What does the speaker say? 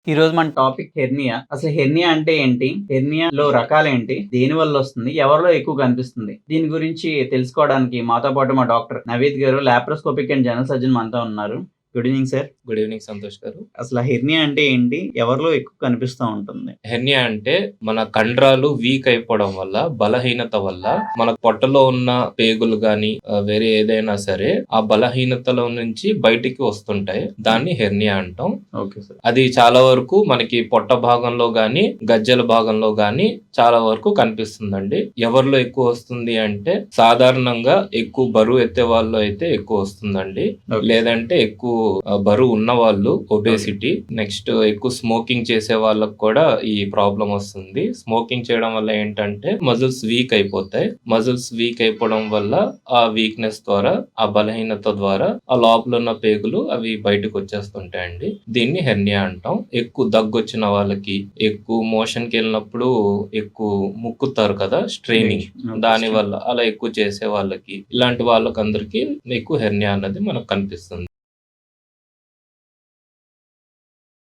ఈ రోజు మన టాపిక్ హెర్నియా. అసలు హెర్నియా అంటే ఏంటి? హెర్నియాలో రకాలేంటి? దేనివల్ల వస్తుంది? ఎవరిలో ఎక్కువ కనిపిస్తుంది? దీని గురించి తెలుసుకోవడానికి మాతో పాటు మా డాక్టర్ నవీద్ గారు లాప్రోస్కోపిక్ అండ్ జనరల్ సర్జన్ మనతో ఉన్నారు. Good evening sir. Good evening Santosh గారు. అసలు హెర్నియా అంటే ఏంటి? ఎవరిలో ఎక్కువ కనిపిస్తా ఉంటుంది? హెర్నియా అంటే మన కండరాలు వీక్ అయిపోవడం వల్ల, బలహీనత వల్ల మన పొట్టలో ఉన్న పేగులు గాని వేరే ఏదైనా సరే ఆ బలహీనతలో నుంచి బయటికి వస్తుంటాయి. దాన్ని హెర్నియా అంటాం. Okay sir. అది చాలా వరకు మనకి పొట్ట భాగంలో గాని, గజ్జల భాగంలో గాని చాలా వరకు కనిపిస్తుందండి. ఎవరిలో ఎక్కువ వస్తుంది అంటే సాధారణంగా ఎక్కువ బరువు ఎత్తే వాళ్ళు అయితే ఎక్కువ వస్తుందండి. Okay. లేదంటే ఎక్కువ బరువు ఉన్న వాళ్ళు, ఒబేసిటీ, నెక్స్ట్ ఎక్కువ స్మోకింగ్ చేసే వాళ్ళకు కూడా ఈ ప్రాబ్లం వస్తుంది. స్మోకింగ్ చేయడం వల్ల ఏంటంటే మజిల్స్ వీక్ అయిపోతాయి. మజిల్స్ వీక్ అయిపోవడం వల్ల ఆ వీక్నెస్ ద్వారా, ఆ బలహీనత ద్వారా ఆ లోపల ఉన్న పేగులు అవి బయటకు వచ్చేస్తుంటాయండి. దీన్ని హెర్నియా అంటాం. ఎక్కువ దగ్గొచ్చిన వాళ్ళకి, ఎక్కువ మోషన్ కి వెళ్ళినప్పుడు ఎక్కువ ముక్కుతారు కదా, స్ట్రెయినింగ్, దాని వల్ల అలా ఎక్కువ చేసే వాళ్ళకి, ఇలాంటి వాళ్ళకందరికి ఎక్కువ హెర్నియా అన్నది మనకు కనిపిస్తుంది.